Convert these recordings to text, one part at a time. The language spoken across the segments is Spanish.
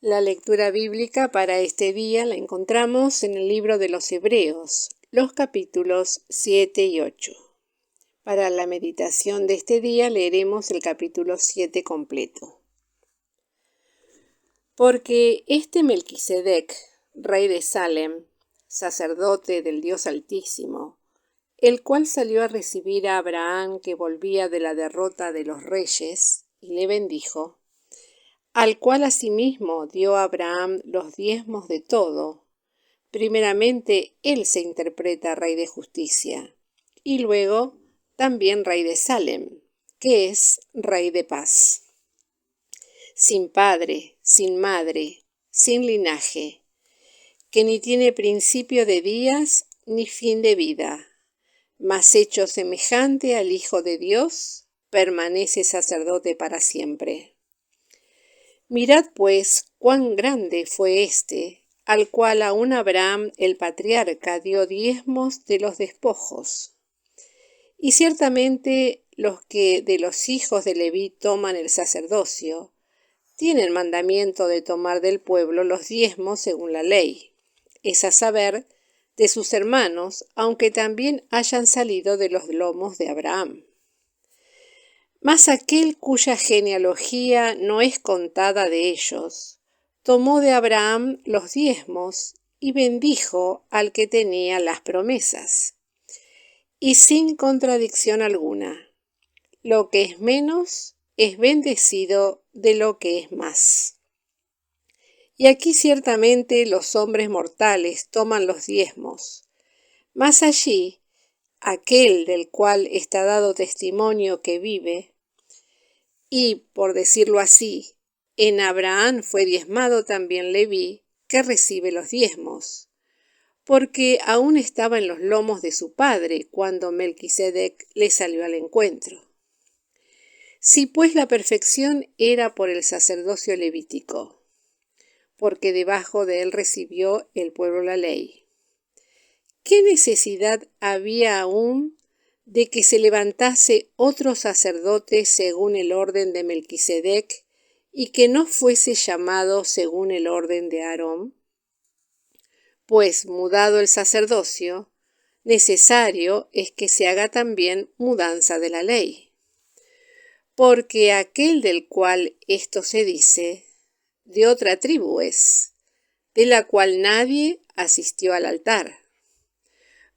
La lectura bíblica para este día la encontramos en el libro de los Hebreos, los capítulos 7 y 8. Para la meditación de este día leeremos el capítulo 7 completo. Porque este Melquisedec, rey de Salem, sacerdote del Dios Altísimo, el cual salió a recibir a Abraham que volvía de la derrota de los reyes, y le bendijo, al cual asimismo dio a Abraham los diezmos de todo. Primeramente él se interpreta rey de justicia, y luego también rey de Salem, que es rey de paz. Sin padre, sin madre, sin linaje, que ni tiene principio de días ni fin de vida, mas hecho semejante al Hijo de Dios, permanece sacerdote para siempre. Mirad pues cuán grande fue éste, al cual aún Abraham el patriarca dio diezmos de los despojos. Y ciertamente los que de los hijos de Leví toman el sacerdocio, tienen mandamiento de tomar del pueblo los diezmos según la ley, es a saber, de sus hermanos, aunque también hayan salido de los lomos de Abraham. Mas aquel cuya genealogía no es contada de ellos, tomó de Abraham los diezmos y bendijo al que tenía las promesas. Y sin contradicción alguna, lo que es menos es bendecido de lo que es más. Y aquí ciertamente los hombres mortales toman los diezmos, mas allí aquel del cual está dado testimonio que vive, y, por decirlo así, en Abraham fue diezmado también Leví, que recibe los diezmos, porque aún estaba en los lomos de su padre cuando Melquisedec le salió al encuentro. Si pues la perfección era por el sacerdocio levítico, porque debajo de él recibió el pueblo la ley, ¿qué necesidad había aún de que se levantase otro sacerdote según el orden de Melquisedec y que no fuese llamado según el orden de Aarón? Pues mudado el sacerdocio, necesario es que se haga también mudanza de la ley. Porque aquel del cual esto se dice, de otra tribu es, de la cual nadie asistió al altar.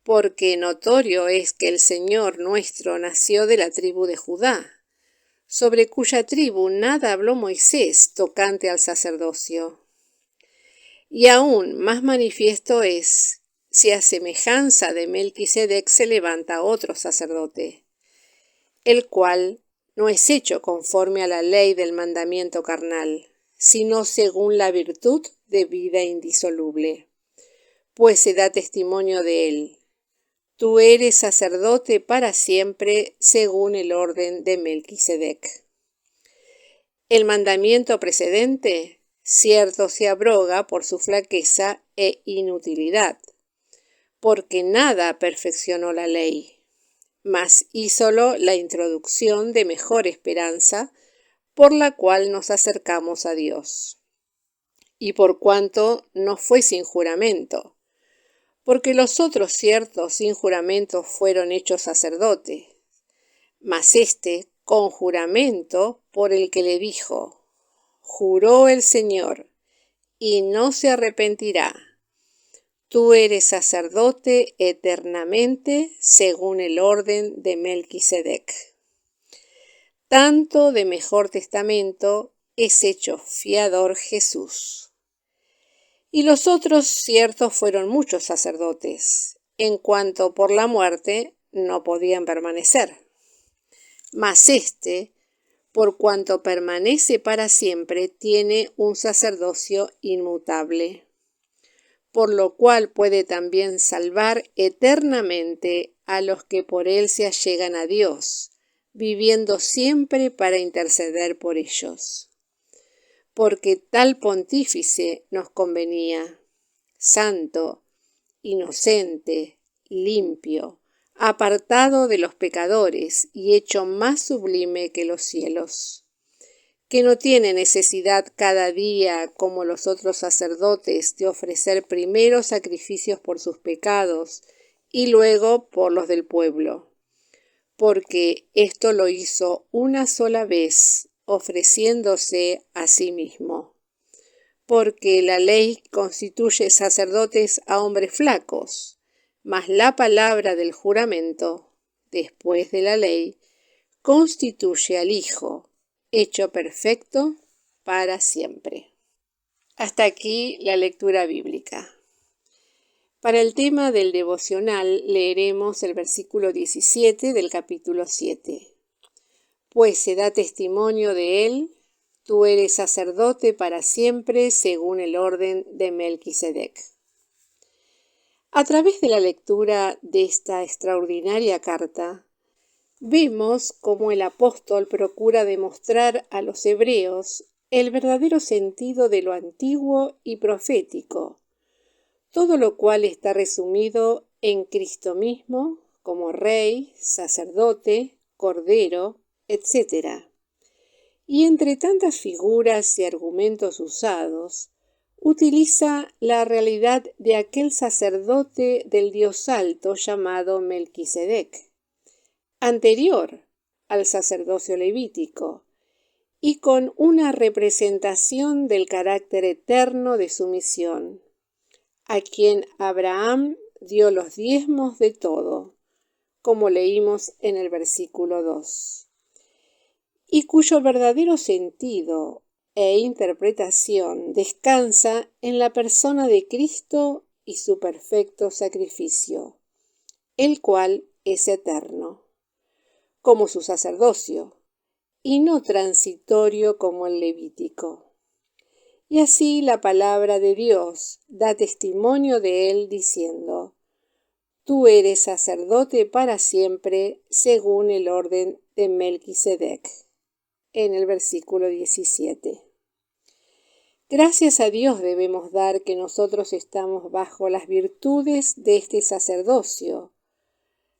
Porque notorio es que el Señor nuestro nació de la tribu de Judá, sobre cuya tribu nada habló Moisés tocante al sacerdocio. Y aún más manifiesto es, si a semejanza de Melquisedec se levanta otro sacerdote, el cual no es hecho conforme a la ley del mandamiento carnal, sino según la virtud de vida indisoluble, pues se da testimonio de él. Tú eres sacerdote para siempre según el orden de Melquisedec. El mandamiento precedente, cierto, se abroga por su flaqueza e inutilidad, porque nada perfeccionó la ley, mas hízolo la introducción de mejor esperanza, por la cual nos acercamos a Dios. Y por cuanto no fue sin juramento, porque los otros ciertos sin juramento fueron hechos sacerdotes, mas éste con juramento por el que le dijo, juró el Señor, y no se arrepentirá. Tú eres sacerdote eternamente según el orden de Melquisedec. Tanto de mejor testamento es hecho fiador Jesús. Y los otros ciertos fueron muchos sacerdotes, en cuanto por la muerte no podían permanecer. Mas éste, por cuanto permanece para siempre, tiene un sacerdocio inmutable, por lo cual puede también salvar eternamente a los que por él se allegan a Dios, viviendo siempre para interceder por ellos. Porque tal pontífice nos convenía, santo, inocente, limpio, apartado de los pecadores y hecho más sublime que los cielos, que no tiene necesidad cada día, como los otros sacerdotes, de ofrecer primero sacrificios por sus pecados y luego por los del pueblo, porque esto lo hizo una sola vez, ofreciéndose a sí mismo. Porque la ley constituye sacerdotes a hombres flacos, mas la palabra del juramento, después de la ley, constituye al Hijo, hecho perfecto para siempre. Hasta aquí la lectura bíblica. Para el tema del devocional leeremos el versículo 17 del capítulo 7. Pues se da testimonio de él, tú eres sacerdote para siempre según el orden de Melquisedec. A través de la lectura de esta extraordinaria carta, vemos cómo el apóstol procura demostrar a los hebreos el verdadero sentido de lo antiguo y profético, todo lo cual está resumido en Cristo mismo como Rey, sacerdote, Cordero, etc. Y entre tantas figuras y argumentos usados, utiliza la realidad de aquel sacerdote del Dios alto llamado Melquisedec, anterior al sacerdocio levítico, y con una representación del carácter eterno de su misión, a quien Abraham dio los diezmos de todo, como leímos en el versículo 2, y cuyo verdadero sentido e interpretación descansa en la persona de Cristo y su perfecto sacrificio, el cual es eterno, como su sacerdocio, y no transitorio como el levítico. Y así la palabra de Dios da testimonio de él diciendo: tú eres sacerdote para siempre según el orden de Melquisedec, en el versículo 17. Gracias a Dios debemos dar que nosotros estamos bajo las virtudes de este sacerdocio,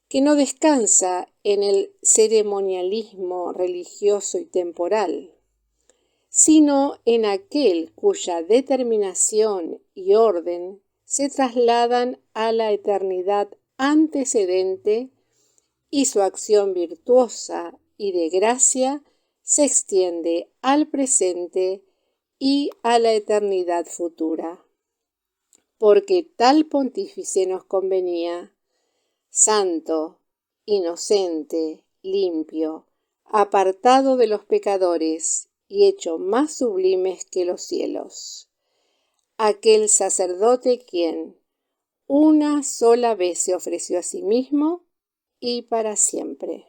que no descansa en el ceremonialismo religioso y temporal, sino en aquel cuya determinación y orden se trasladan a la eternidad antecedente y su acción virtuosa y de gracia se extiende al presente y a la eternidad futura. Porque tal pontífice nos convenía, santo, inocente, limpio, apartado de los pecadores y hecho más sublimes que los cielos. Aquel sacerdote quien una sola vez se ofreció a sí mismo y para siempre.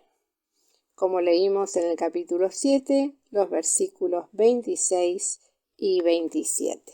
Como leímos en el capítulo 7, los versículos 26 y 27.